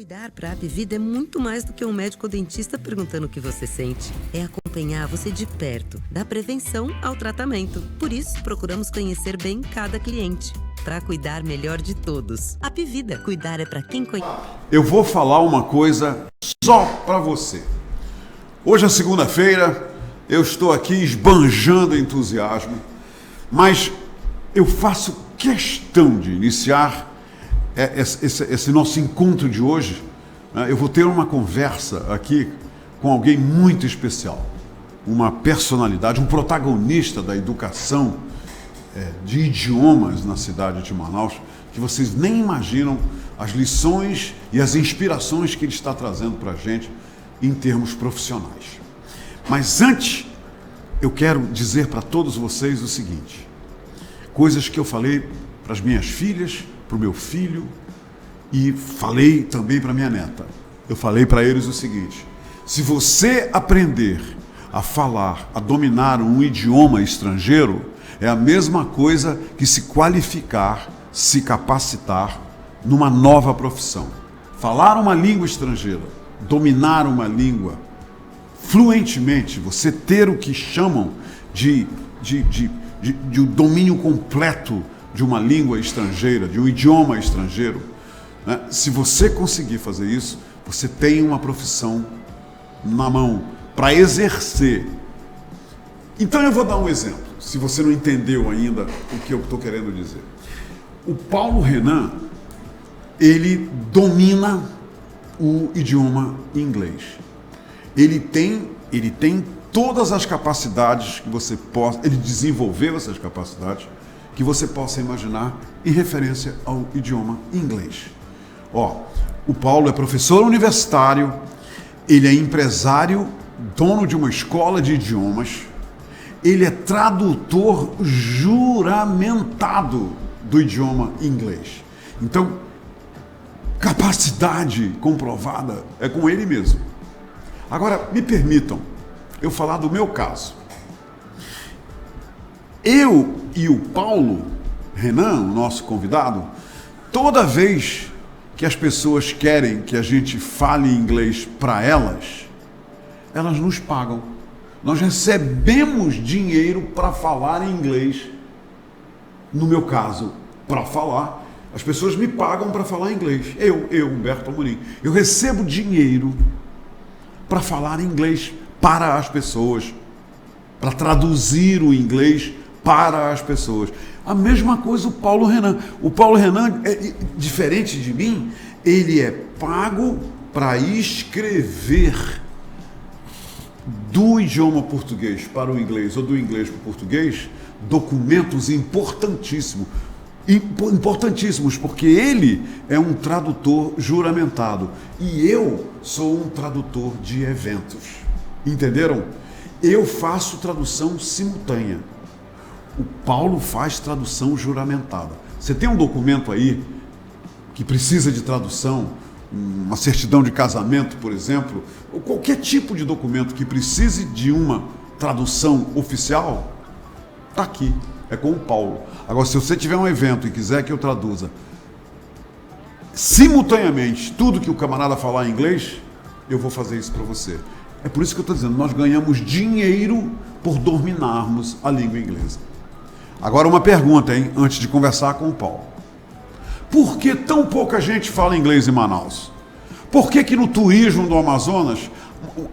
Cuidar para a Apvida é muito mais do que um médico ou dentista perguntando o que você sente. É acompanhar você de perto, da prevenção ao tratamento. Por isso, procuramos conhecer bem cada cliente, para cuidar melhor de todos. Apvida, cuidar é para quem conhece. Eu vou falar uma coisa só para você. Hoje é segunda-feira, eu estou aqui esbanjando entusiasmo, mas eu faço questão de iniciar esse nosso encontro de hoje. Eu vou ter uma conversa aqui com alguém muito especial, uma personalidade, um protagonista da educação de idiomas na cidade de Manaus, que vocês nem imaginam as lições e as inspirações que ele está trazendo para a gente em termos profissionais. Mas antes, eu quero dizer para todos vocês o seguinte: coisas que eu falei para as minhas filhas, para o meu filho, e falei também para minha neta. Eu falei para eles o seguinte: se você aprender a falar, a dominar um idioma estrangeiro, é a mesma coisa que se qualificar, se capacitar numa nova profissão. Falar uma língua estrangeira, dominar uma língua fluentemente, você ter o que chamam de um domínio completo de uma língua estrangeira, de um idioma estrangeiro, né? Se você conseguir fazer isso, você tem uma profissão na mão para exercer. Então eu vou dar um exemplo, se você não entendeu ainda o que eu estou querendo dizer. O Paulo Renan, ele domina o idioma inglês. Ele tem todas as capacidades que você possa, ele desenvolveu essas capacidades que você possa imaginar em referência ao idioma inglês. O Paulo é professor universitário, ele é empresário, dono de uma escola de idiomas, ele é tradutor juramentado do idioma inglês. Então, capacidade comprovada é com ele mesmo. Agora, me permitam eu falar do meu caso. Eu e o Paulo Renan, o nosso convidado, toda vez que as pessoas querem que a gente fale inglês para elas nos pagam. Nós recebemos dinheiro para falar inglês. No meu caso, para falar, as pessoas me pagam para falar inglês. Eu, Humberto Amorim, eu recebo dinheiro para falar inglês para as pessoas, para traduzir o inglês para as pessoas. A mesma coisa o Paulo Renan. O Paulo Renan, diferente de mim, ele é pago para escrever do idioma português para o inglês ou do inglês para o português documentos importantíssimos, porque ele é um tradutor juramentado e eu sou um tradutor de eventos. Entenderam? Eu faço tradução simultânea. O Paulo faz tradução juramentada. Você tem um documento aí que precisa de tradução, uma certidão de casamento, por exemplo, ou qualquer tipo de documento que precise de uma tradução oficial, está aqui, é com o Paulo. Agora, se você tiver um evento e quiser que eu traduza simultaneamente tudo que o camarada falar em inglês, eu vou fazer isso para você. É por isso que eu estou dizendo, nós ganhamos dinheiro por dominarmos a língua inglesa. Agora uma pergunta, hein, antes de conversar com o Paulo. Por que tão pouca gente fala inglês em Manaus? Por que no turismo do Amazonas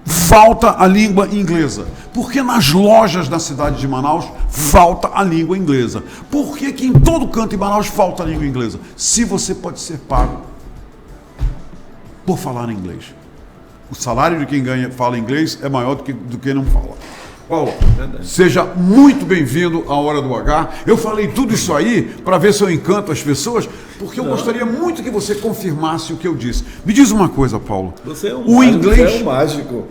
falta a língua inglesa? Por que nas lojas da cidade de Manaus falta a língua inglesa? Por que em todo canto em Manaus falta a língua inglesa? Se você pode ser pago por falar inglês. O salário de quem fala inglês é maior do que não fala. Paulo, seja muito bem-vindo à Hora do H. Eu falei tudo isso aí para ver se eu encanto as pessoas, porque eu gostaria muito que você confirmasse o que eu disse. Me diz uma coisa, Paulo. Você é um mágico.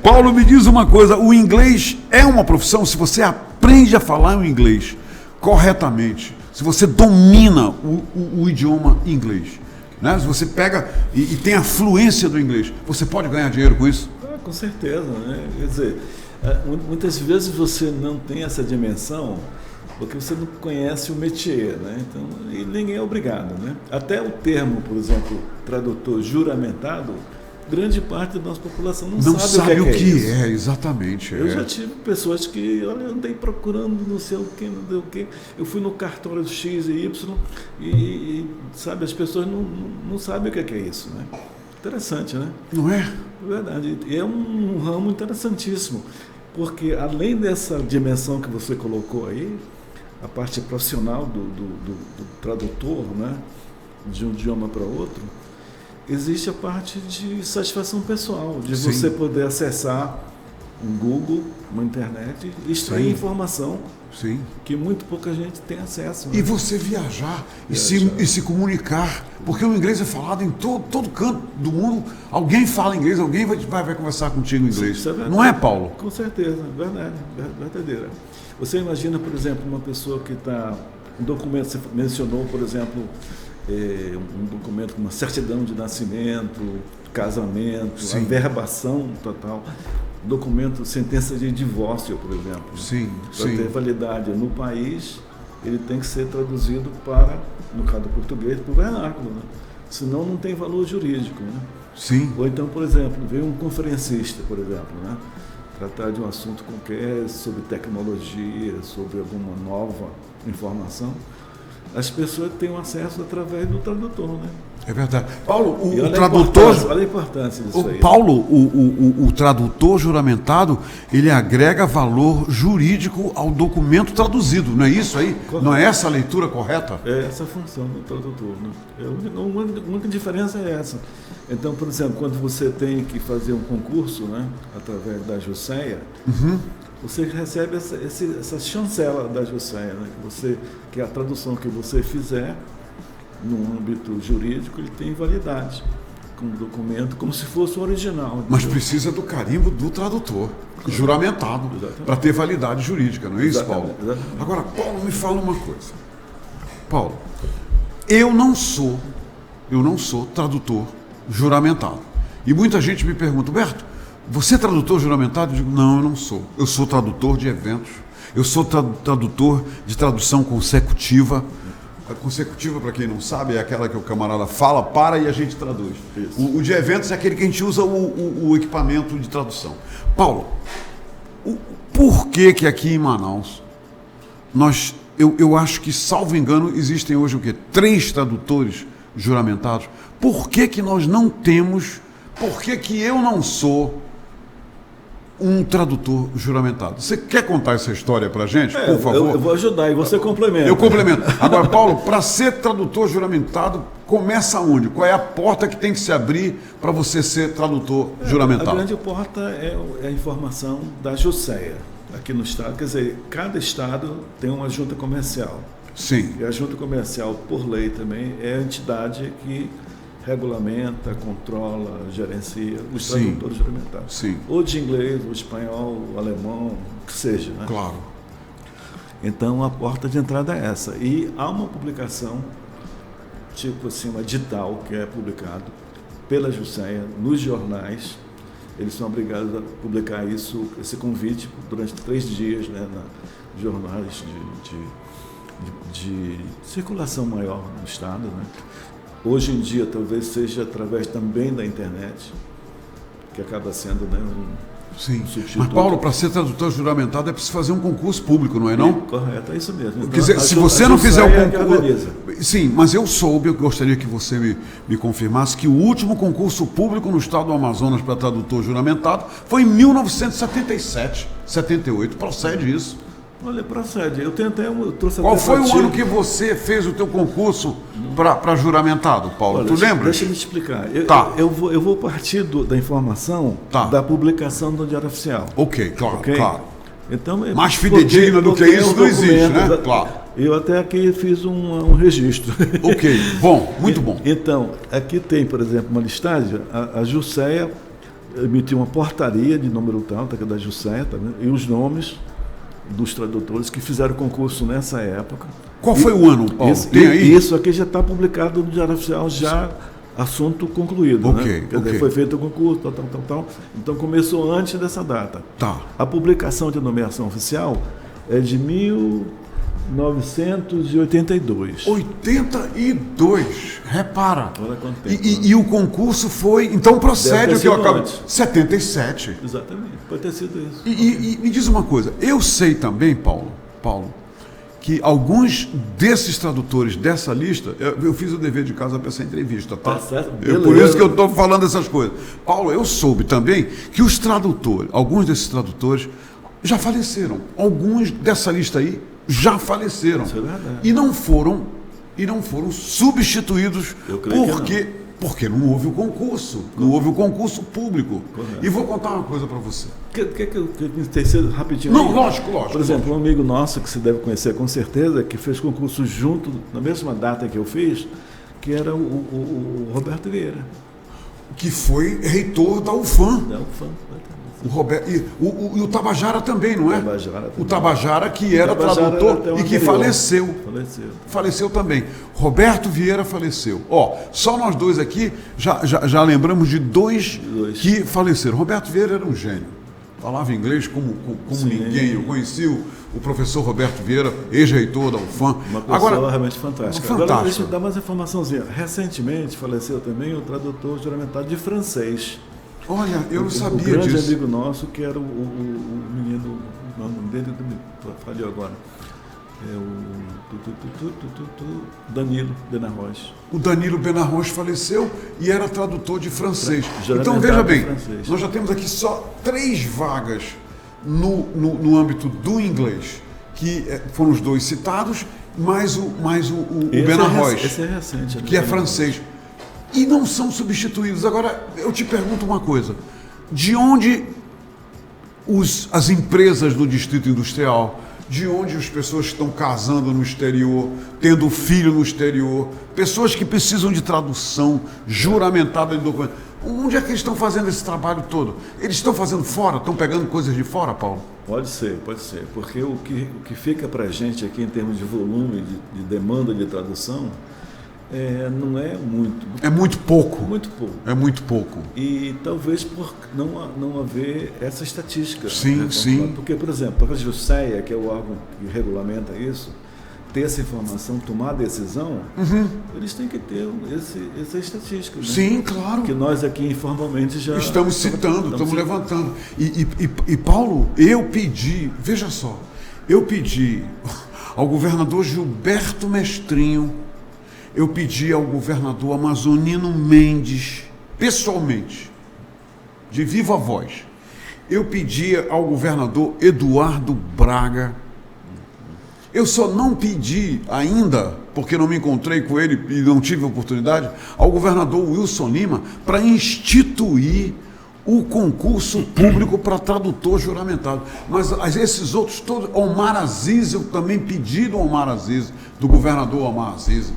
Paulo, me diz uma coisa. O inglês é uma profissão? Se você aprende a falar o inglês corretamente, se você domina o idioma inglês, né? Se você pega e tem a fluência do inglês, você pode ganhar dinheiro com isso? Com certeza, né? Quer dizer, muitas vezes você não tem essa dimensão porque você não conhece o métier, né? Então, e ninguém é obrigado, né? Até o termo, por exemplo, tradutor juramentado, grande parte da nossa população não sabe o que é isso. Exatamente. Eu já tive pessoas que, olha, eu andei procurando não sei o que, não sei o que, eu fui no cartório X e Y e sabe, as pessoas não sabem o que é isso, né? Interessante, né? Não é? É verdade. E é um ramo interessantíssimo, porque além dessa dimensão que você colocou aí, a parte profissional do tradutor, né, de um idioma para outro, existe a parte de satisfação pessoal, de Sim. você poder acessar um Google, uma internet e extrair Sim. informação Sim. que muito pouca gente tem acesso. Né? E você viajar e se comunicar, porque o inglês é falado em todo canto do mundo. Alguém fala inglês, alguém vai conversar contigo em inglês. Isso é verdade. Não é, Paulo? Com certeza, verdade, verdadeira. Você imagina, por exemplo, uma pessoa que está... Um documento, você mencionou, por exemplo, um documento com uma certidão de nascimento, casamento, Sim. averbação total, documento, sentença de divórcio, por exemplo. Sim, Para sim. ter validade no país, ele tem que ser traduzido para, no caso do português, para o vernáculo, né? Senão não tem valor jurídico, né? Sim. Ou então, por exemplo, veio um conferencista, por exemplo, né? Tratar de um assunto qualquer, sobre tecnologia, sobre alguma nova informação, as pessoas têm acesso através do tradutor, né? É verdade. Paulo, E o olha tradutor... olha a importância disso aí. Paulo, o tradutor juramentado, ele agrega valor jurídico ao documento traduzido, não é isso aí? Correto. Não é essa a leitura correta? É essa a função do tradutor, né? A única diferença é essa. Então, por exemplo, quando você tem que fazer um concurso, né, através da Jusceia, você recebe essa chancela da Jusceia, né, que é a tradução que você fizer no âmbito jurídico, ele tem validade como documento, como se fosse o original. Mas entendeu? precisa do carimbo do tradutor, juramentado, para ter validade jurídica, não é isso, Paulo? Exatamente. Agora, Paulo, me fala uma coisa. Paulo, eu não sou tradutor juramentado. E muita gente me pergunta, Humberto, você é tradutor juramentado? Eu digo, não, eu não sou. Eu sou tradutor de eventos, eu sou tradutor de tradução consecutiva. A consecutiva, para quem não sabe, é aquela que o camarada fala, para e a gente traduz. O de eventos é aquele que a gente usa o equipamento de tradução. Paulo, por que aqui em Manaus, eu acho que, salvo engano, existem hoje o quê? 3 tradutores juramentados. Por que nós não temos, por que eu não sou um tradutor juramentado? Você quer contar essa história para a gente, por favor? Eu vou ajudar e você complementa. Eu complemento. Agora, Paulo, para ser tradutor juramentado, começa onde? Qual é a porta que tem que se abrir para você ser tradutor juramentado? A grande porta é a informação da Jusceia, aqui no estado. Quer dizer, cada estado tem uma junta comercial. Sim. E a junta comercial, por lei também, é a entidade que regulamenta, controla, gerencia os tradutores juramentados. Sim. Ou de inglês, ou espanhol, ou alemão, o que seja. Né? Claro. Então, a porta de entrada é essa. E há uma publicação, tipo assim, um edital que é publicado pela Jusceia nos jornais. Eles são obrigados a publicar esse convite durante 3 dias, né, nos jornais de circulação maior no estado, né? Hoje em dia, talvez seja através também da internet, que acaba sendo, né, Sim. substituto. Mas, Paulo, para ser tradutor juramentado é preciso fazer um concurso público, não é não? Correto, é isso mesmo. Então, Quer dizer, se você não fizer o concurso... Sim, mas eu gostaria que você me confirmasse que o último concurso público no estado do Amazonas para tradutor juramentado foi em 1977, 78. Procede isso? Olha, procede. Eu trouxe Qual até foi pra o ti. ano que você fez o teu concurso para juramentado, Paulo? Olha, tu lembra? Deixa eu me explicar. Tá. Eu vou partir da informação da publicação do Diário Oficial. Ok, claro, Ok? claro. Então, Mais fidedigna do que isso não existe, né? Claro. Eu até aqui fiz um registro. Ok, bom, muito bom. Então, aqui tem, por exemplo, uma listagem. A Jusceia emitiu uma portaria de número tal, que é da Jusceia, tá vendo? E os nomes dos tradutores que fizeram concurso nessa época. Qual foi o ano, Paulo? Tem aí? Isso aqui já está publicado no Diário Oficial, já assunto concluído. Ok, né? Quer dizer, foi feito o concurso, tal. Então começou antes dessa data. Tá. A publicação de nomeação oficial é de 1982. 82, repara. Olha quanto tempo, E o concurso foi, então procede o que eu acabo... antes. 77. Exatamente, pode ter sido isso. E me diz uma coisa, eu sei também, Paulo, que alguns desses tradutores dessa lista, eu fiz o dever de casa para essa entrevista, tá? Tá certo, Por isso que eu estou falando essas coisas. Paulo, eu soube também que os tradutores, alguns desses tradutores já faleceram. Alguns dessa lista aí já faleceram. Isso é verdade. E não foram substituídos Eu creio porque não houve o concurso, não houve o concurso público. Correto. E vou contar uma coisa para você. Quer que eu terceiro rapidinho? Não, aí? lógico. Por exemplo, um amigo nosso que você deve conhecer com certeza, que fez concurso junto, na mesma data que eu fiz, que era o Roberto Vieira. Que foi reitor da UFAM. Da UFAM. O Roberto, e o Tabajara também, não é? Tabajara também. O Tabajara, que era Tabajara era tradutor até o e que anterior. faleceu. Faleceu também. Roberto Vieira faleceu. Ó, só nós dois aqui já lembramos de dois que faleceram. Roberto Vieira era um gênio. Falava inglês como ninguém. Eu conheci o professor Roberto Vieira, ex-reitor da UFAM. Uma pessoa realmente fantástica. Fantástico. Agora, deixa eu dar mais informaçãozinha. Recentemente faleceu também o tradutor juramentado de francês. Olha, eu não sabia disso. O grande disso. amigo nosso, que era o menino, o nome dele, falhou agora. É o Danilo Benarroz. O Danilo Benarroz faleceu e era tradutor de francês. Então, Juramentado veja bem, francês. nós já temos aqui só 3 vagas no âmbito do inglês, que foram os dois citados, mais o Benarroz, Esse é recente. que é francês. E não são substituídos. Agora, eu te pergunto uma coisa. De onde as empresas do Distrito Industrial, de onde as pessoas que estão casando no exterior, tendo filho no exterior, pessoas que precisam de tradução juramentada de documento, onde é que eles estão fazendo esse trabalho todo? Eles estão fazendo fora? Estão pegando coisas de fora, Paulo? Pode ser. Porque o que fica para a gente aqui em termos de volume, de demanda de tradução, não é muito. É muito pouco. Muito pouco. É muito pouco. E talvez por não haver essa estatística. Sim, né? sim. Porque, por exemplo, a Jusceia, que é o órgão que regulamenta isso, ter essa informação, tomar a decisão, eles têm que ter essa estatística. Né? Sim, claro. Que nós aqui informalmente já... Estamos citando, estamos levantando. E Paulo, eu pedi, veja só, ao governador Gilberto Mestrinho, eu pedi ao governador Amazonino Mendes, pessoalmente, de viva voz, eu pedi ao governador Eduardo Braga, eu só não pedi ainda, porque não me encontrei com ele e não tive oportunidade, ao governador Wilson Lima para instituir o concurso público para tradutor juramentado. Mas esses outros todos, Omar Aziz, eu também pedi do Omar Aziz, do governador Omar Aziz,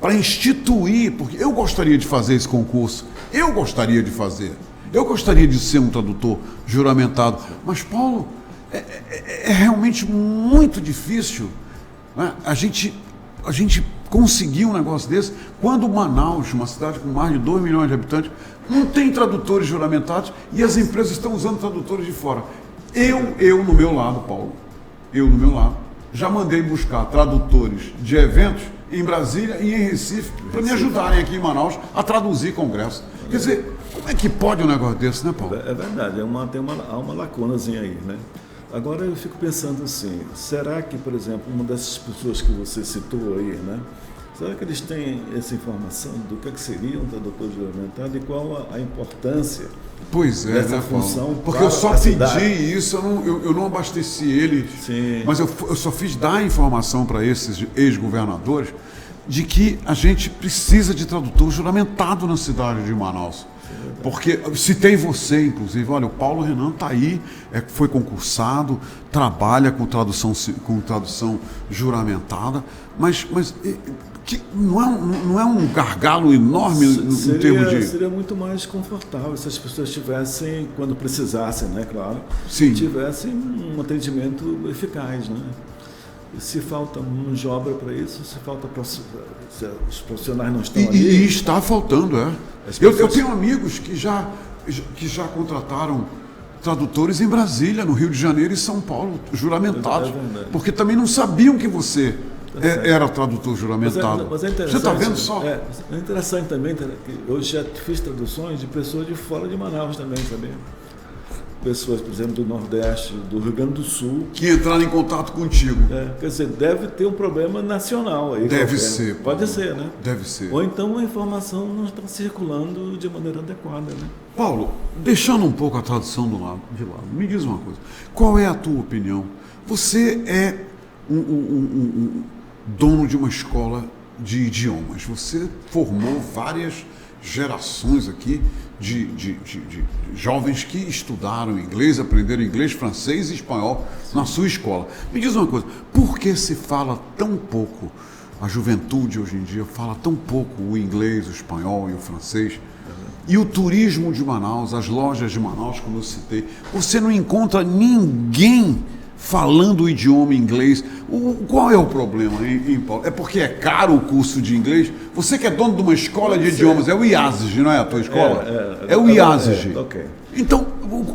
para instituir, porque eu gostaria de fazer esse concurso, eu gostaria de ser um tradutor juramentado, mas Paulo, é realmente muito difícil, né? A gente conseguir um negócio desse, quando Manaus, uma cidade com mais de 2 milhões de habitantes, não tem tradutores juramentados e as empresas estão usando tradutores de fora. Eu no meu lado, Paulo, já mandei buscar tradutores de eventos em Brasília e em Recife para me ajudarem aqui em Manaus a traduzir congresso. Quer dizer, como é que pode um negócio desse, né, Paulo? É verdade, há uma lacunazinha aí, né? Agora eu fico pensando assim, será que, por exemplo, uma dessas pessoas que você citou aí, né? Será que eles têm essa informação do que seria um tradutor juramentado e qual a importância dessa né, função? Paulo? Porque eu só pedi cidade? Isso, eu não abasteci ele, Sim. mas eu só fiz dar informação para esses ex-governadores de que a gente precisa de tradutor juramentado na cidade de Manaus. Porque citei você, inclusive, olha, o Paulo Renan está aí, foi concursado, trabalha com tradução juramentada, mas que não é um gargalo enorme em termos de... Seria muito mais confortável se as pessoas tivessem, quando precisassem, né, claro, Sim. tivessem um atendimento eficaz, né? E se falta mão de obra para isso, se os profissionais não estão ali... E está faltando, Eu tenho amigos que já contrataram tradutores em Brasília, no Rio de Janeiro e São Paulo, juramentados, porque também não sabiam que você era tradutor juramentado. Mas é você está vendo só? É interessante também que eu já fiz traduções de pessoas de fora de Manaus também, sabia? Pessoas, por exemplo, do Nordeste, do Rio Grande do Sul. Que entraram em contato contigo. Quer dizer, deve ter um problema nacional aí. Deve ser. Pode ser, né? Deve ser. Ou então a informação não está circulando de maneira adequada, né? Paulo, deixando um pouco a tradução de lado, me diz uma coisa. Qual é a tua opinião? Você é um dono de uma escola de idiomas. Você formou várias gerações aqui de jovens que estudaram inglês, aprenderam inglês, francês e espanhol na sua escola. Me diz uma coisa, por que se fala tão pouco, a juventude hoje em dia fala tão pouco o inglês, o espanhol e o francês? E o turismo de Manaus, as lojas de Manaus, como eu citei, você não encontra ninguém falando o idioma inglês. Qual é o problema, hein, Paulo? É porque é caro o curso de inglês? Você que é dono de uma escola de idiomas, é o IASG, não é a tua escola? É o IASG. Ok. Então,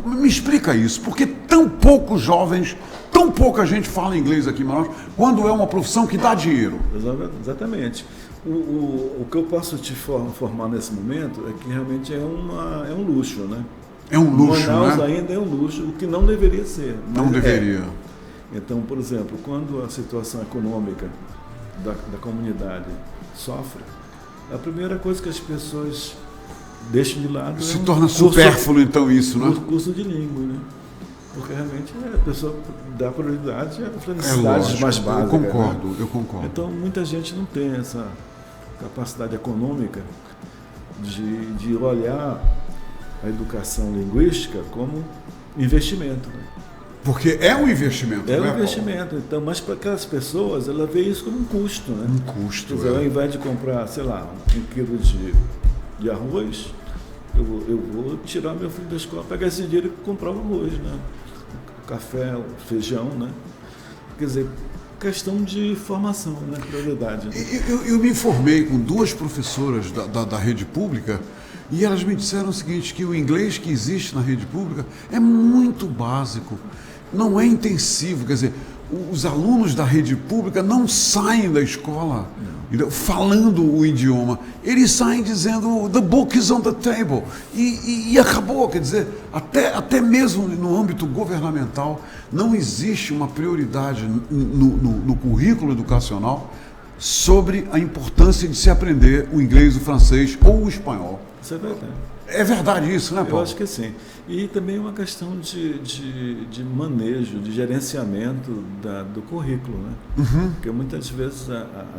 me explica isso, porque tão poucos jovens, tão pouca gente fala inglês aqui em Manaus, quando é uma profissão que dá dinheiro. Exatamente. O que eu posso te informar nesse momento é que realmente é um luxo, né? É um luxo, Manaus né? ainda é um luxo, o que não deveria ser. Não deveria. Então, por exemplo, quando a situação econômica da comunidade sofre, a primeira coisa que as pessoas deixam de lado se torna supérfluo, então, isso, né? O curso de língua, né? Porque realmente a pessoa dá prioridade às necessidades mais básicas. Eu concordo. Então, muita gente não tem essa capacidade econômica de olhar a educação linguística como investimento. Né? Porque é um investimento, é não é, um investimento. Paulo? Então, mas para aquelas pessoas, ela vê isso como um custo. Né? Um custo, Quer dizer, ao invés de comprar, sei lá, 1 quilo de arroz, eu vou tirar meu filho da escola, pegar esse dinheiro e comprar o arroz, né? O café, o feijão, né? Quer dizer, questão de formação, né? Prioridade. Né? Eu me informei com 2 professoras da rede pública e elas me disseram o seguinte, que o inglês que existe na rede pública é muito básico, não é intensivo, quer dizer, os alunos da rede pública não saem da escola falando o idioma, eles saem dizendo the book is on the table e acabou, quer dizer, até mesmo no âmbito governamental não existe uma prioridade no currículo educacional sobre a importância de se aprender o inglês, o francês ou o espanhol. Isso é verdade. É verdade isso, né, Paulo? Eu acho que sim. E também uma questão de manejo, de gerenciamento do currículo, né? Uhum. Porque muitas vezes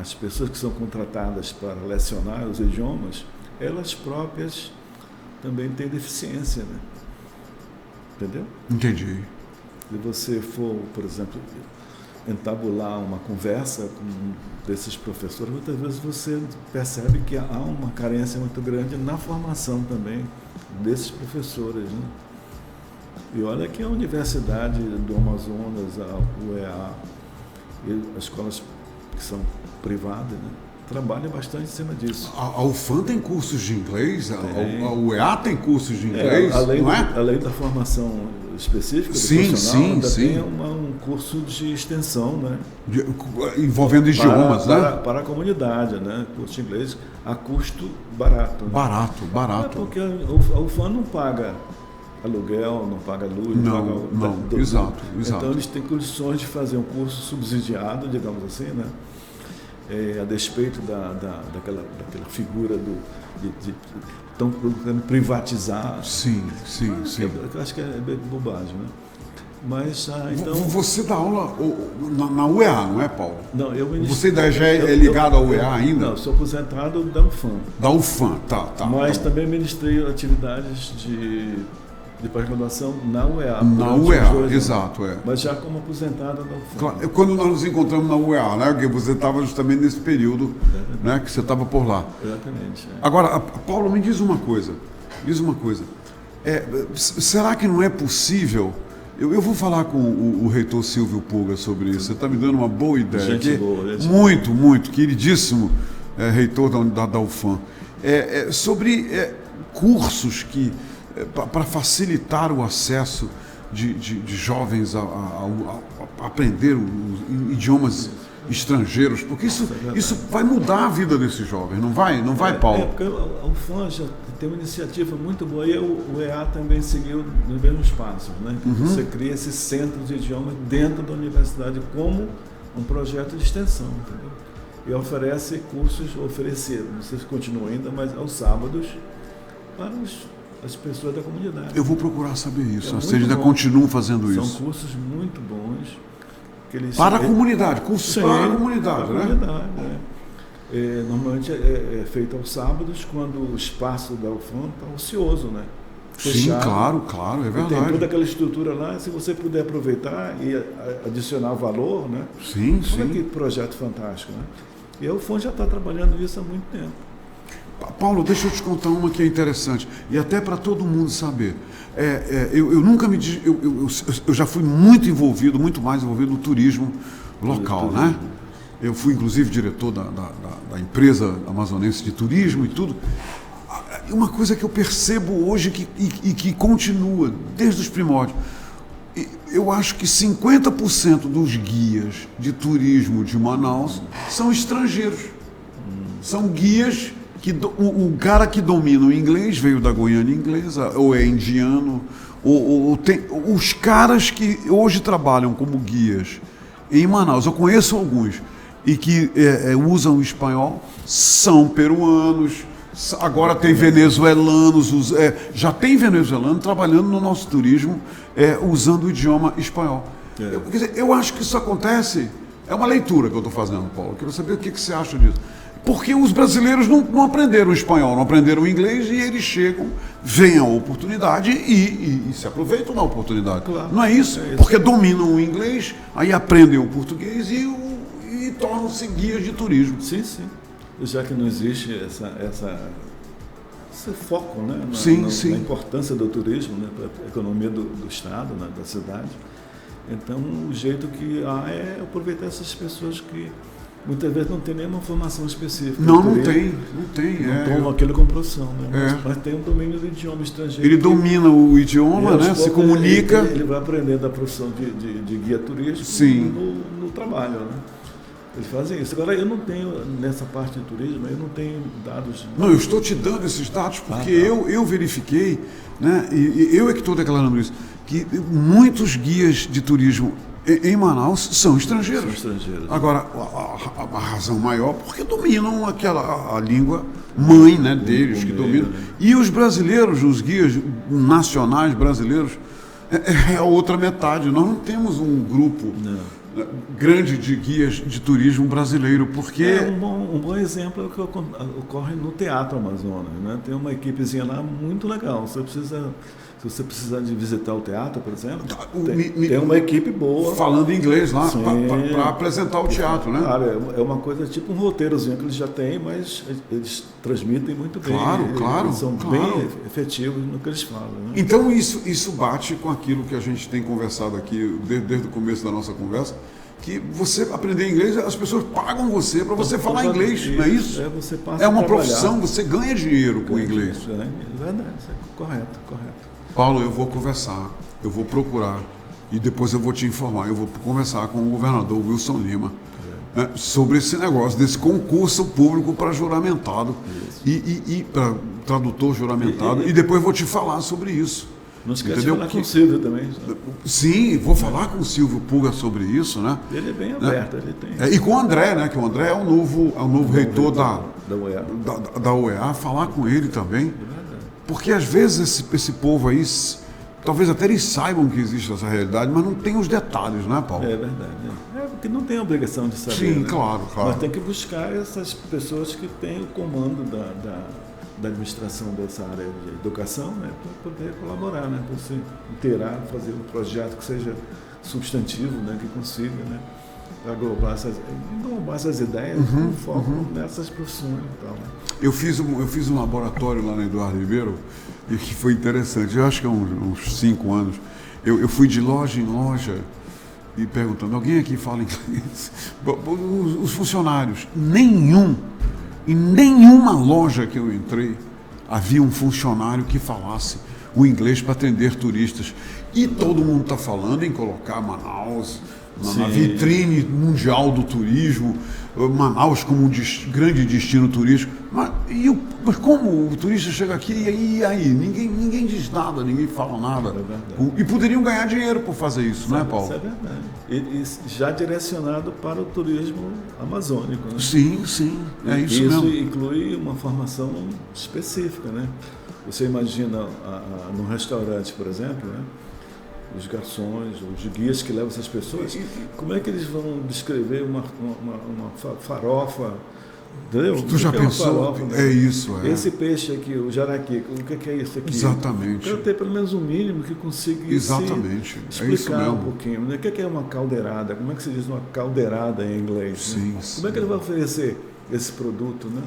as pessoas que são contratadas para lecionar os idiomas, elas próprias também têm deficiência, né? Entendeu? Entendi. Se você for, por exemplo, entabular uma conversa com desses professores, muitas vezes você percebe que há uma carência muito grande na formação também desses professores, né? E olha que a Universidade do Amazonas, a UEA, e as escolas que são privadas, né, trabalham bastante em cima disso. A UFAM tem cursos de inglês, a UEA tem cursos de inglês, não é? Além da formação específica do profissional, ainda tem um curso de extensão, né? Envolvendo idiomas, né? Para a comunidade, né? Curso de inglês a custo barato. Né? Barato. É porque a UFAM não paga aluguel, não paga luz, exato. Então eles têm condições de fazer um curso subsidiado, digamos assim, né? A despeito daquela figura estão procurando privatizar. Sim. Eu acho que é bobagem, né? Mas, então... Você dá aula na UEA, não é, Paulo? Não, Você já é ligado à UEA ainda? Não, eu sou aposentado da UFAM. Da UFAM, tá. Mas também ministrei atividades de pós-graduação na UEA. Na UEA, exato, Mas já como aposentado da UFAM. Claro, quando nós nos encontramos na UEA, né? Porque você estava justamente nesse período, né, que você estava por lá. Exatamente. Agora, Paulo, me diz uma coisa. Será que não é possível... Eu vou falar com o reitor Silvio Pulga sobre isso. Você está me dando uma boa ideia. Gente boa. Muito, queridíssimo reitor da UFAM. Sobre cursos que para facilitar o acesso de jovens a aprender idiomas estrangeiros, porque isso vai mudar a vida desses jovens, não vai, Paulo? Porque a UFAM já tem uma iniciativa muito boa e o EA também seguiu nos mesmos passos, né? Você cria esse centro de idiomas dentro da universidade como um projeto de extensão, entendeu? E oferece cursos, não sei se continua ainda, mas aos sábados para as pessoas da comunidade. Eu vou procurar saber isso, ou seja, ainda continuam fazendo isso. São cursos muito bons. Para a comunidade, cursos para a comunidade, né? Normalmente é feito aos sábados, quando o espaço da UFAM está ocioso, né? Fechado. Sim, claro, é verdade. Tem toda aquela estrutura lá, se você puder aproveitar e adicionar valor, né? Sim. Olha que projeto fantástico, né? E a UFAM já está trabalhando isso há muito tempo. Paulo, deixa eu te contar uma que é interessante, e até para todo mundo saber. Eu nunca eu já fui muito mais envolvido no turismo local, né? Eu fui, inclusive, diretor da empresa amazonense de turismo e tudo. Uma coisa que eu percebo hoje que continua desde os primórdios, eu acho que 50% dos guias de turismo de Manaus são estrangeiros. São guias que o cara que domina o inglês veio da Goiânia inglesa, ou é indiano, ou tem os caras que hoje trabalham como guias em Manaus. Eu conheço alguns e que usam o espanhol, são peruanos. Agora tem venezuelanos, já tem venezuelano trabalhando no nosso turismo usando o idioma espanhol. Quer dizer, eu acho que isso acontece, é uma leitura que eu estou fazendo, Paulo. Eu quero saber o que você acha disso. Porque os brasileiros não aprenderam espanhol, não aprenderam inglês, e eles chegam, veem a oportunidade e se aproveitam da oportunidade. Claro. Não é isso? Porque dominam o inglês, aí aprendem o português e tornam-se guias de turismo. Sim. Já que não existe esse foco, né, na importância do turismo, né, para a economia do Estado, né, da cidade. Então, o jeito que há é aproveitar essas pessoas que muitas vezes não tem nenhuma formação específica. Não tem. Não tomam aquilo como profissão, né? Mas tem um domínio do idioma estrangeiro. Ele domina o idioma, né? Se comunica. Ele vai aprendendo a profissão de guia turístico no trabalho, né? Eles fazem isso. Agora, eu não tenho, nessa parte de turismo, eu não tenho dados... Não, eu estou te dando esses dados porque eu verifiquei, né, e eu é que estou declarando isso, que muitos guias de turismo em Manaus são estrangeiros. Agora, a razão maior, porque dominam a língua mãe, né, deles, que dominam. Né? E os brasileiros, os guias nacionais brasileiros, é a outra metade. Nós não temos um grupo... grande de guias de turismo brasileiro, porque... Um bom exemplo é o que ocorre no Teatro Amazonas, né? Tem uma equipezinha lá muito legal. Se você precisar de visitar o teatro, por exemplo, tem uma equipe boa. Falando inglês lá, para apresentar o teatro, né? Claro, é uma coisa tipo um roteirozinho que eles já têm, mas eles transmitem muito bem. Claro. Eles são bem efetivos no que eles falam. Né? Então isso bate com aquilo que a gente tem conversado aqui desde o começo da nossa conversa, que você aprender inglês, as pessoas pagam você para você falar inglês, não é isso? Você passa é uma profissão, você ganha dinheiro com inglês. É verdade, correto. Paulo, eu vou conversar, eu vou procurar e depois eu vou te informar. Eu vou conversar com o governador Wilson Lima sobre esse negócio, desse concurso público para juramentado e para tradutor juramentado, e depois vou te falar sobre isso. Não esquece de falar com o Silvio também. Sim, vou falar com o Silvio Pulga sobre isso, né? Ele é bem aberto, ele tem. E com o André, né? Que o André é o novo reitor da UEA, falar com ele também. Porque às vezes esse povo aí, talvez até eles saibam que existe essa realidade, mas não tem os detalhes, né, Paulo? É verdade. Porque não tem a obrigação de saber. Sim, né? claro. Mas tem que buscar essas pessoas que têm o comando da administração dessa área de educação, né, para poder colaborar, né, para você inteirar, fazer um projeto que seja substantivo, né, que consiga, né, englobar essas ideias com foco nessas profissões e tal. Né. Eu fiz um laboratório lá na Eduardo Ribeiro e que foi interessante. Eu acho que há uns 5 anos. Eu fui de loja em loja e perguntando, alguém aqui fala inglês? Os funcionários, em nenhuma loja que eu entrei havia um funcionário que falasse o inglês para atender turistas. E todo mundo está falando em colocar Manaus na vitrine mundial do turismo, Manaus como um grande destino turístico. Mas como o turista chega aqui e aí? Ninguém diz nada, ninguém fala nada. E poderiam ganhar dinheiro por fazer isso, não é, Paulo? Isso é verdade. E já direcionado para o turismo amazônico. Né? Sim, é isso mesmo. Isso inclui uma formação específica, né? Você imagina num restaurante, por exemplo, né? Os garçons, os guias que levam essas pessoas, como é que eles vão descrever uma farofa? Entendeu? Tu já pensou? Farofa, né? É isso, é. Esse peixe aqui, o jaraqui, o que é isso aqui? Exatamente. Eu quero ter pelo menos um mínimo que consiga explicar é isso mesmo. um pouquinho. Né? O que é uma caldeirada? Como é que se diz uma caldeirada em inglês? Sim, né? Como é que ele vai oferecer esse produto, né?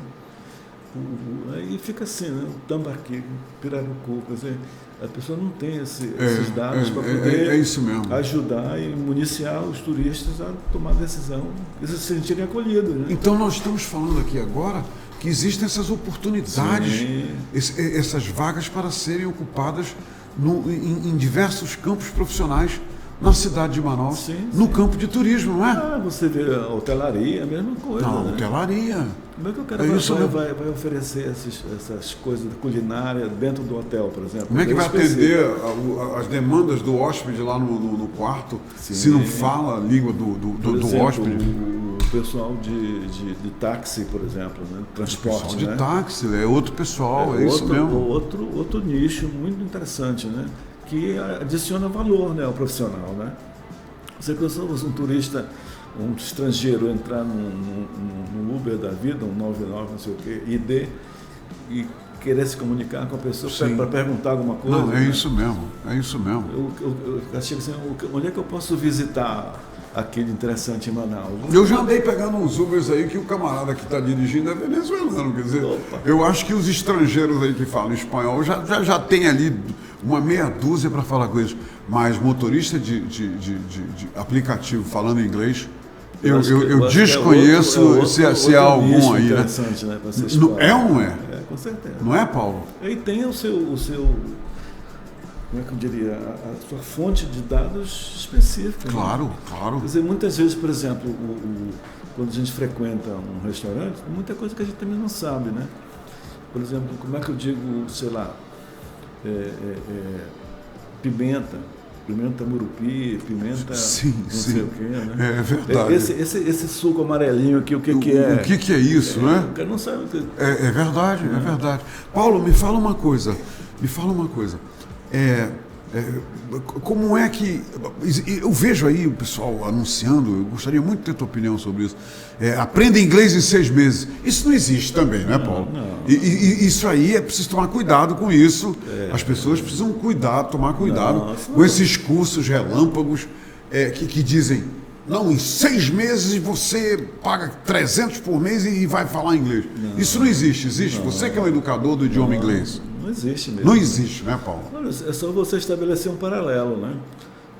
Aí fica assim, né? O tambaqui, pirarucu, quer dizer, a pessoa não tem esses dados para poder isso mesmo. ajudar e municiar os turistas a tomar decisão e se sentirem acolhidos. Né? Então nós estamos falando aqui agora que existem essas oportunidades, essas vagas para serem ocupadas em diversos campos profissionais na cidade de Manaus, no campo de turismo, não é? Você vê a hotelaria, a mesma coisa. Não, hotelaria. Como é que o cara vai oferecer essas coisas de culinária dentro do hotel, por exemplo? Como é que vai atender as demandas do hóspede lá no quarto, se não fala a língua do hóspede? O pessoal de táxi, por exemplo, né? Transporte. O pessoal de táxi, é outro pessoal, isso mesmo. Outro nicho muito interessante, né? Que adiciona valor, né, ao profissional, né? Você pensou um turista, um estrangeiro entrar num Uber da vida, um 99, não sei o quê, e querer se comunicar com a pessoa para perguntar alguma coisa? Não, é isso mesmo. Eu achei assim, onde é que eu posso visitar aquele interessante em Manaus? Eu já andei pegando uns Ubers aí que o camarada que está dirigindo é venezuelano, quer dizer, eu acho que os estrangeiros aí que falam espanhol já tem ali uma meia dúzia para falar com eles, mas motorista de aplicativo falando inglês, eu desconheço se há algum aí, né? É ou não é? É, com certeza. Não é, Paulo? E tem o seu como é que eu diria, a sua fonte de dados específica. Claro, né? claro. Quer dizer, muitas vezes, por exemplo, quando a gente frequenta um restaurante, tem muita coisa que a gente também não sabe, né? Por exemplo, como é que eu digo, sei lá, pimenta murupi, pimenta não sei o quê, né? É verdade. Esse suco amarelinho aqui, o que é? O que é isso, né? O cara não sabe o que é verdade, é verdade. Paulo, me fala uma coisa. Como é que... Eu vejo aí o pessoal anunciando, eu gostaria muito de ter tua opinião sobre isso. Aprenda inglês em 6 meses. Isso não existe também, né, Paulo? Não. E isso aí é preciso tomar cuidado com isso. As pessoas precisam tomar cuidado com esses cursos relâmpagos que dizem, não, em 6 meses você paga 300 por mês e vai falar inglês. Isso não existe. Existe? Você que é um educador do idioma inglês. Não existe mesmo. Não existe, né, Paulo? É só você estabelecer um paralelo, né?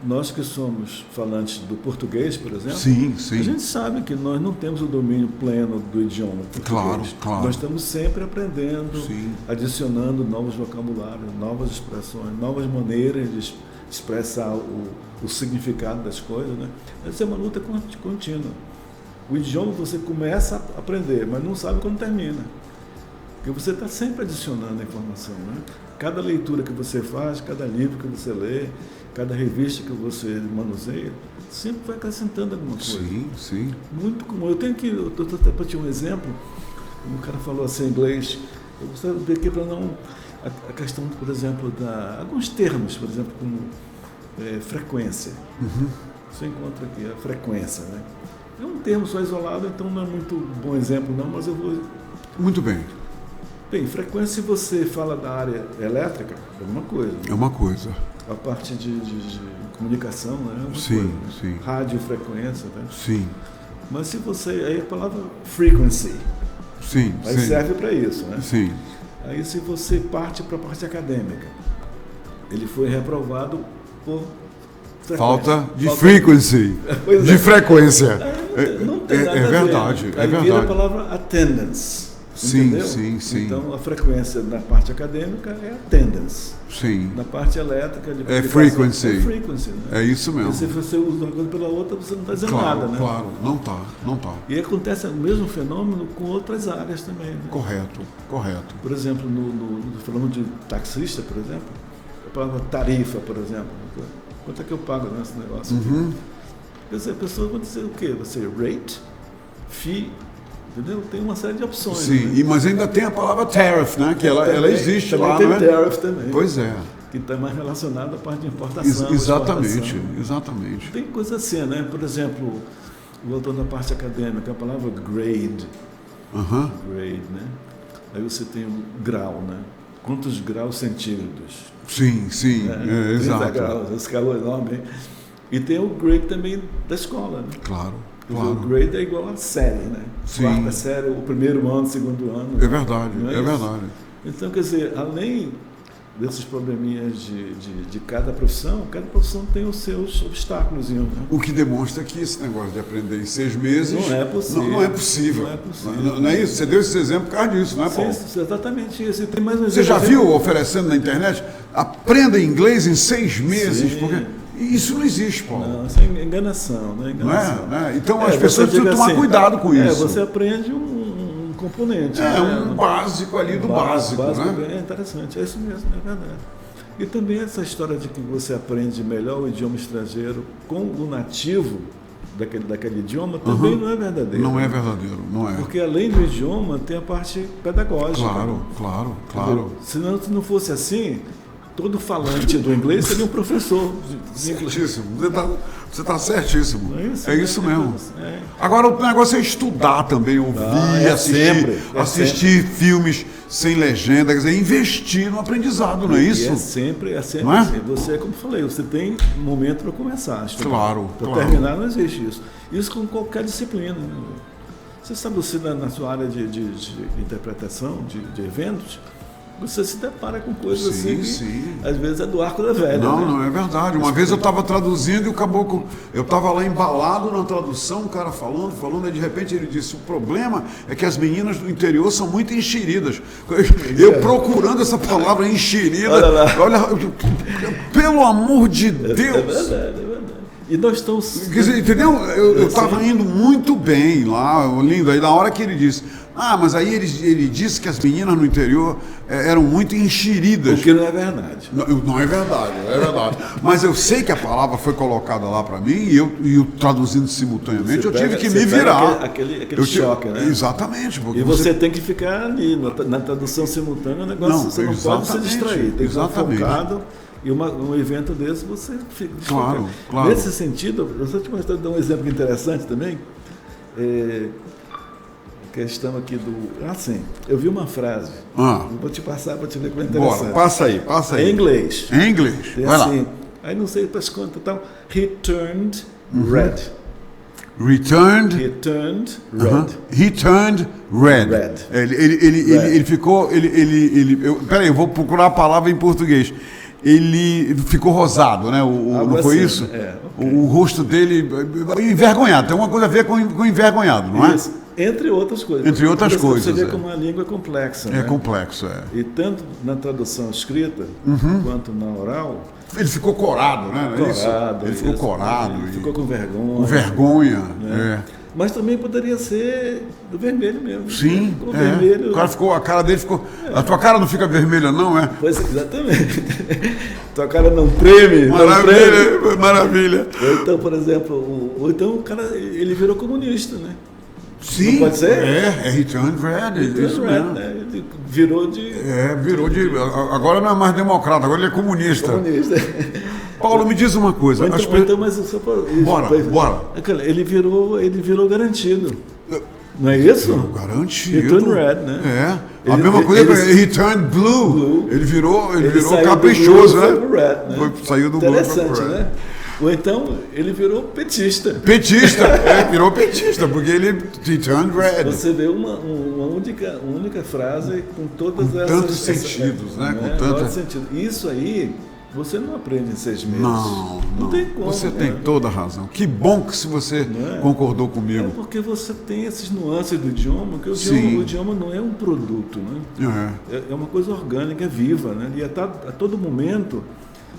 Nós que somos falantes do português, por exemplo, a gente sabe que nós não temos o domínio pleno do idioma português. Claro. Nós estamos sempre aprendendo, adicionando novos vocabulários, novas expressões, novas maneiras de expressar o significado das coisas, né? Essa é uma luta contínua. O idioma você começa a aprender, mas não sabe como termina. Porque você está sempre adicionando a informação, né? Cada leitura que você faz, cada livro que você lê, cada revista que você manuseia, sempre vai acrescentando alguma coisa. Sim. Muito comum. Eu estou até para te um exemplo, como o cara falou assim em inglês, eu gostaria de ver aqui para não... A questão, por exemplo, alguns termos, por exemplo, como frequência. Você encontra aqui a frequência, né? É um termo só isolado, então não é muito bom exemplo não, mas eu vou... Muito bem. Bem, frequência, se você fala da área elétrica, é uma coisa. Né? É uma coisa. A parte de comunicação, né? É uma coisa. Sim. Radiofrequência, né? Sim. Mas se você... Aí a palavra frequency. Aí serve para isso, né? Sim. Aí se você parte para a parte acadêmica, ele foi reprovado por frequência. Falta de frequency. De frequência. Não tem nada a ver. Verdade. Aí vira a palavra attendance. Sim, entendeu? sim, sim. Então, a frequência na parte acadêmica é attendance. Sim. Na parte elétrica de É frequency. É frequency, né? É isso mesmo. E se você usa uma coisa pela outra, você não está dizendo Claro, nada, né? claro. Não tá. E acontece o mesmo fenômeno com outras áreas também. Né? Correto. Por exemplo, falando de taxista, por exemplo, a palavra tarifa, por exemplo. Quanto é que eu pago nesse negócio aqui? Quer dizer, a pessoa vai dizer o quê? Vai ser rate, fee, entendeu? Tem uma série de opções. Sim, né? mas ainda tem a palavra tariff, né? Que ela existe também lá, tem né? tariff também. Pois é. Que está mais relacionado à parte de importação. Exatamente. Tem coisa assim, né? Por exemplo, voltando à parte acadêmica, a palavra grade. Grade, né? Aí você tem o grau, né? Quantos graus centígrados? Sim, exato. Graus, escala enorme, hein? E tem o grade também da escola, né? Claro. O grade é igual a série, né? Sim. Quarta série, o primeiro ano, segundo ano. É verdade, não é verdade. Então, quer dizer, além desses probleminhas de cada profissão tem os seus obstáculos. Né? O que demonstra que esse negócio de aprender em 6 meses não é possível. Não é possível. Não é isso? Você deu esse exemplo por causa disso, não é, Paulo? Sim, exatamente isso. E tem mais um Você já viu oferecendo na internet? Aprenda inglês em 6 meses, Sim. porque isso não existe, Paulo. Não, isso é enganação, né? Não é? Então as pessoas precisam tomar cuidado com isso. Você aprende um componente. Um básico ali do básico, né? É interessante, é isso mesmo, é verdade. E também essa história de que você aprende melhor o idioma estrangeiro com o nativo daquele idioma também não é verdadeiro. Não é verdadeiro, não é. Porque além do idioma tem a parte pedagógica. Claro. Se não fosse assim, todo falante do inglês seria um professor de inglês. Certíssimo. Você está certíssimo. É isso mesmo. Agora o negócio é estudar também, ouvir, assistir filmes sem legenda, quer dizer, investir no aprendizado, não é isso? É sempre não é? assim. Você, como eu falei, você tem um momento para começar. Claro. Para terminar não existe isso. Isso com qualquer disciplina. Você sabe, você na sua área de interpretação, de eventos, você se depara com coisas assim que às vezes é do arco da velha. Não é verdade. Uma vez eu estava traduzindo e o caboclo, eu estava lá embalado na tradução, o cara falando, e de repente ele disse, o problema é que as meninas do interior são muito enxeridas. Eu procurando essa palavra enxerida, olha, pelo amor de Deus. É verdade. E nós estamos... Quer dizer, entendeu? Eu estava indo muito bem lá, lindo, aí na hora que ele disse... mas aí ele disse que as meninas no interior eram muito enxeridas. O que não é verdade. Não é verdade. Mas eu sei que a palavra foi colocada lá para mim e eu traduzindo simultaneamente, eu tive que me virar. Aquele choque, né? Exatamente. E você tem que ficar ali, na tradução simultânea, o negócio você não pode se distrair. Tem que estar focado. E um evento desse você fica... Claro. Nesse sentido, eu só te dar um exemplo interessante também. Questão aqui do... eu vi uma frase. Vou te passar para te ver como é interessante. Bora, passa aí. Em inglês. Vai assim, lá. Aí não sei para as contas e tal. He turned red. He turned red. Ele ficou... Peraí, eu vou procurar a palavra em português. Ele ficou rosado, né? Não foi isso? Okay. O rosto dele envergonhado. Tem alguma coisa a ver com envergonhado, não é? Isso. Entre outras coisas. Você vê como a língua é complexa. É complexo, E tanto na tradução escrita quanto na oral. Ele ficou corado, né? Ele ficou corado. Ele ficou com vergonha. Com vergonha, Mas também poderia ser do vermelho mesmo. Sim, vermelho. O cara ficou, a cara dele ficou... A tua cara não fica vermelha, não, é? Pois, exatamente. Tua cara não treme. Maravilha. Então, por exemplo, o cara, ele virou comunista, né? Sim, não pode ser? He turned red. Isso mesmo. Né? Ele virou de... Agora não é mais democrata, agora ele é comunista. Paulo, me diz uma coisa. Mas só para... Bora. Ele virou garantido. Não é isso? Garantido. He turned red, né? A mesma coisa, he turned blue. Ele virou caprichoso, né? Saiu do blue. Interessante, né? Ou então, ele virou petista. Virou petista, porque ele turned red. Você vê uma única frase com todas essas... tantos sentidos, né? Com tantos sentidos. Isso aí você não aprende em 6 meses. Não tem como. Você tem toda a razão. Que bom que se você concordou comigo. É porque você tem esses nuances do idioma, que o idioma não é um produto, né? É uma coisa orgânica, é viva, né? E a todo momento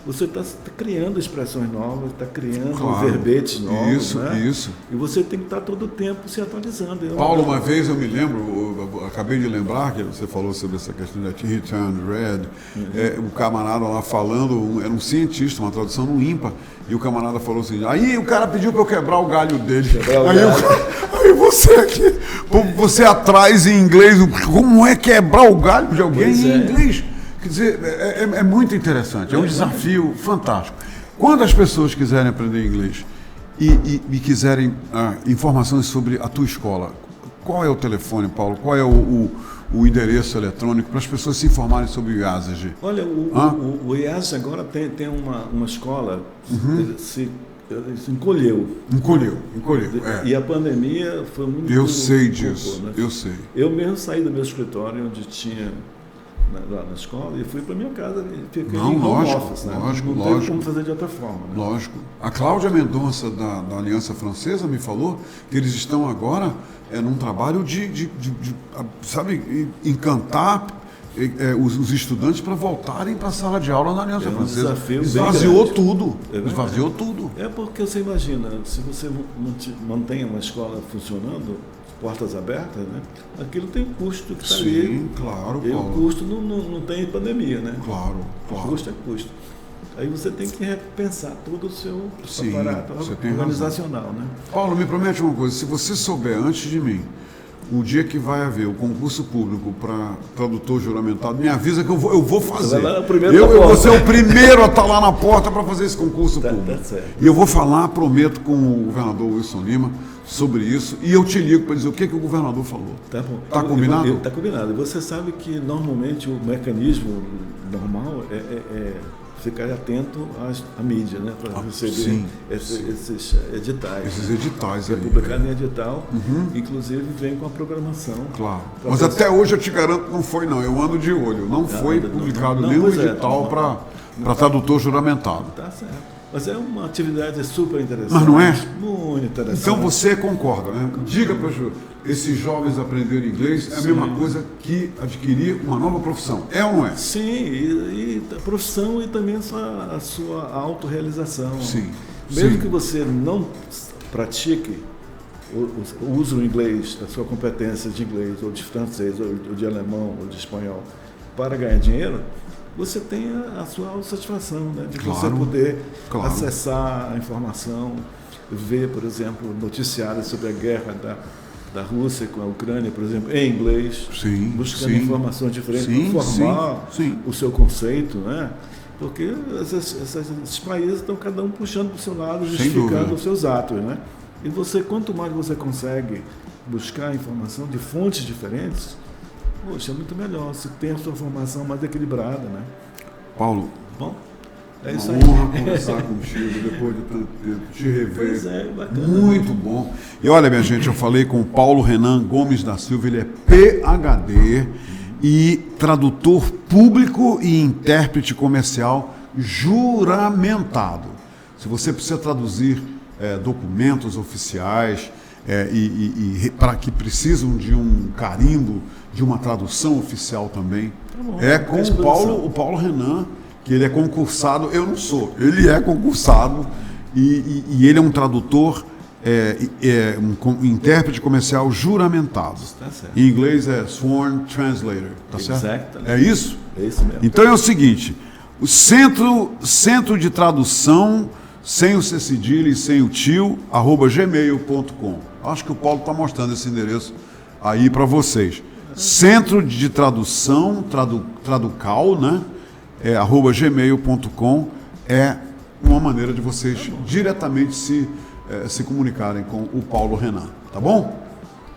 você está criando expressões novas, está criando verbetes novos. Isso. E você tem que estar todo o tempo se atualizando. Paulo, uma vez eu me lembro, eu acabei de lembrar que você falou sobre essa questão da He Turned Red, o camarada lá falando, era um cientista, uma tradução no ímpar, e o camarada falou assim, aí o cara pediu para eu quebrar o galho dele. Aí você aqui, você atrás em inglês, como é quebrar o galho de alguém em inglês? Quer dizer, é muito interessante, é um desafio fantástico. Quando as pessoas quiserem aprender inglês e quiserem informações sobre a tua escola, qual é o telefone, Paulo? Qual é o endereço eletrônico para as pessoas se informarem sobre o IASG? Olha, o IASG agora tem uma escola que se encolheu. E a pandemia foi muito... Eu sei disso, né? eu sei. Eu mesmo saí do meu escritório, onde tinha... lá na escola, e fui para minha casa e fiquei em home office, né? Não teve como fazer de outra forma, né? Lógico. A Cláudia Mendonça da Aliança Francesa me falou que eles estão agora num trabalho de sabe, encantar os estudantes para voltarem para a sala de aula na Aliança Francesa. Esvaziou tudo. Esvaziou tudo. É porque você imagina, se você mantém uma escola funcionando, portas abertas, né? Aquilo tem um custo que está ali. Sim, claro. E o custo não tem pandemia, né? Claro. O custo é custo. Aí você tem que repensar todo o seu aparato organizacional, né? Paulo, me promete uma coisa, se você souber antes de mim, o dia que vai haver o concurso público para tradutor juramentado, me avisa que eu vou fazer. Eu vou ser o primeiro a estar lá na porta para fazer esse concurso público. Tá certo. E eu vou falar, prometo, com o governador Wilson Lima sobre isso, e eu te ligo para dizer o que o governador falou. Tá bom. Tá combinado? Está combinado. Você sabe que normalmente o mecanismo normal é ficar atento à mídia, né? Para receber esses editais. Esses editais aí. É publicado em edital, inclusive vem com a programação. Claro. Mas até hoje eu te garanto que não foi não, eu ando de olho. Não foi publicado nenhum edital para tradutor juramentado. Tá certo. Mas é uma atividade super interessante. Mas não é? Muito interessante. Então você concorda, né? Diga para esses jovens aprenderem inglês é a mesma coisa que adquirir uma nova profissão. É ou não é? Sim, e a profissão e também a sua autorrealização. Sim. Mesmo que você não pratique o uso do inglês, a sua competência de inglês, ou de francês, ou de alemão, ou de espanhol, para ganhar dinheiro, você tem a sua autossatisfação, né? De você poder acessar a informação, ver, por exemplo, noticiários sobre a guerra da Rússia com a Ucrânia, por exemplo, em inglês, buscando informações diferentes para formar o seu conceito, né? Porque esses países estão cada um puxando para o seu lado, justificando os seus atos, né? E você, quanto mais você consegue buscar informação de fontes diferentes, poxa, é muito melhor. Você tem a sua formação mais equilibrada, né? Paulo, bom, é isso aí. Honra conversar contigo depois de tanto tempo, te rever. Pois é, bacana. Muito bom. E olha, minha gente, eu falei com o Paulo Renan Gomes da Silva, ele é PhD e tradutor público e intérprete comercial juramentado. Se você precisa traduzir documentos oficiais para que precisam de um carimbo, de uma tradução oficial também, com o Paulo Renan, que ele é concursado, eu não sou, ele é concursado e ele é um tradutor, um intérprete comercial juramentado. Tá certo. Em inglês é Sworn Translator, tá certo? É isso? É isso mesmo. Então é o seguinte, o Centro de Tradução, sem o C cedilha e sem o tio, @gmail.com. Acho que o Paulo está mostrando esse endereço aí para vocês. Centro de Tradução, Traducal, né? @gmail.com é uma maneira de vocês diretamente se comunicarem com o Paulo Renan, tá bom?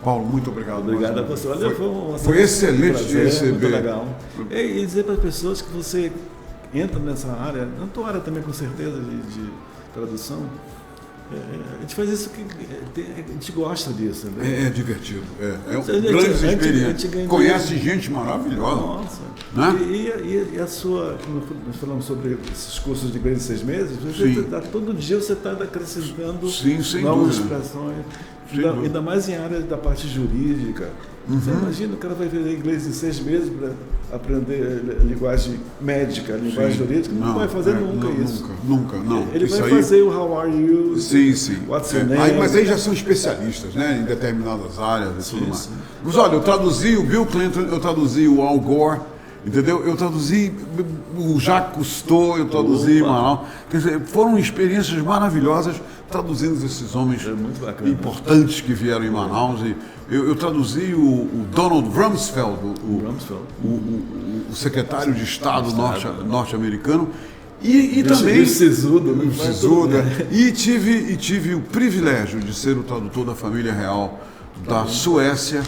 Paulo, muito obrigado. Obrigado a você. Olha, foi excelente te receber. Muito legal. E dizer para as pessoas que você entra nessa área, na tua área também com certeza de tradução, A gente faz isso que a gente gosta disso. Né? É divertido. É uma gente- grande a gente experiência. ganha- Conhece gente maravilhosa. Nossa. Né? E a sua, como nós falamos sobre esses cursos de inglês de 6 meses, Sim. todo dia você está acrescentando Sim, sem novas dúvida. expressões, Sem dúvida. ainda mais em áreas da parte jurídica. Você imagina, o cara vai ver inglês em 6 meses para aprender linguagem médica, linguagem jurídica, não vai fazer nunca isso. Nunca, não. Ele Isso vai aí- fazer o how are you, Sim. what's your name. Mas aí já são especialistas, né, em determinadas áreas e tudo mais. sim. Mas olha, eu traduzi o Bill Clinton, eu traduzi o Al Gore, entendeu? Eu traduzi o Jacques Cousteau, eu traduzi Opa. Manaus. Quer dizer, foram experiências maravilhosas traduzindo esses homens muito bacana. importantes que vieram em Manaus. E eu traduzi o Donald Rumsfeld, Rumsfeld. o secretário de Estado norte-americano. E também O Sisudo, né? o Sisudo, e tive o privilégio de ser o tradutor da família real da Suécia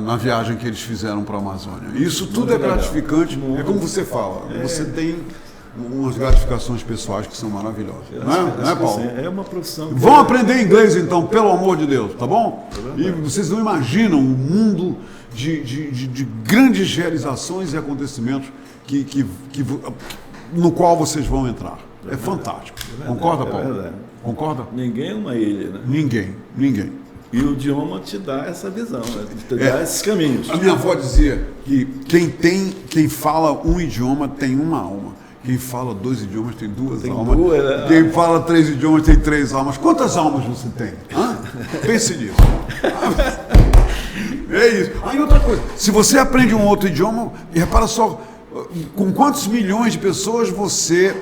na viagem que eles fizeram para a Amazônia. Isso tudo é gratificante, é como você fala, você tem umas gratificações pessoais que são maravilhosas, não é, Paulo? É uma profissão. Vão aprender inglês então, pelo amor de Deus, tá bom? E vocês não imaginam o mundo de grandes realizações e acontecimentos no qual vocês vão entrar. É fantástico. Concorda, Paulo? verdade. Concorda? Ninguém é uma ilha, né? Ninguém. E o idioma te dá essa visão, né? Te dá esses caminhos. A minha avó dizia que quem fala um idioma tem uma alma. Quem fala 2 idiomas tem 2 almas. duas, né? Quem fala 3 idiomas tem 3 almas. Quantas almas você tem? Hã? Pense nisso. É isso. Aí outra coisa, se você aprende um outro idioma, e repara só, com quantos milhões de pessoas você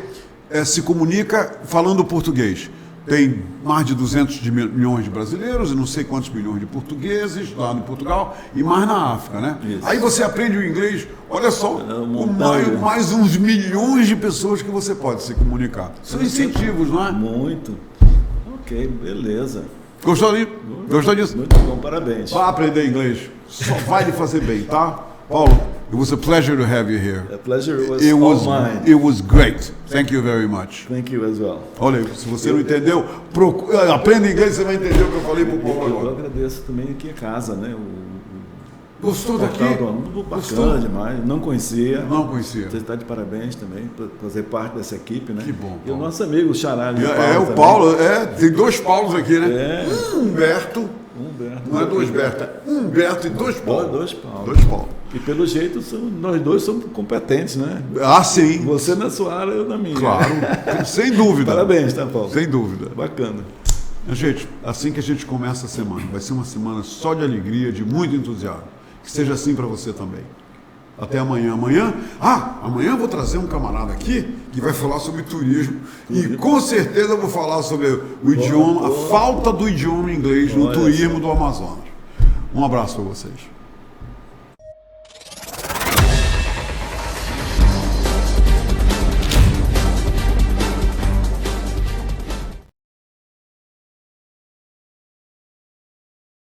se comunica falando português? Tem mais de 200 milhões de brasileiros e não sei quantos milhões de portugueses lá no Portugal e mais na África, né? Isso. Aí você aprende o inglês, olha só, montanha. mais uns milhões de pessoas que você pode se comunicar. São incentivos, não é? Muito. Ok, beleza. Gostou disso? Muito bom, parabéns. Vá aprender inglês. Só vai lhe fazer bem, tá? Paulo, it was a pleasure to have you here. A pleasure was It all mine. was great. Thank you very much. Thank you as well. Olha, se você não entendeu, aprenda inglês, você vai entender o que eu falei pro Paulo Eu agora. agradeço também aqui a casa, né? Gostou daqui? Bacana Gostou? demais. Não conhecia. Não conhecia. Você está de parabéns também por fazer parte dessa equipe, né? Que bom, E o Paulo. nosso amigo, o Xará. O Paulo, tem 2 Paulos aqui, né? É. Humberto, Humberto. não é 2 Berto, é Humberto e 2 Paulo. 2 Paulo. 2 Paulo. E pelo jeito, nós dois somos competentes, né? Ah, sim. Você na sua área, eu na minha. Claro, sem dúvida. Parabéns, tá, Paulo? Sem dúvida. Bacana. Gente, assim que a gente começa a semana, vai ser uma semana só de alegria, de muito entusiasmo. Que seja assim para você também. Até amanhã. Amanhã eu vou trazer um camarada aqui que vai falar sobre turismo e com certeza eu vou falar sobre o idioma, a falta do idioma inglês no turismo do Amazonas. Um abraço para vocês.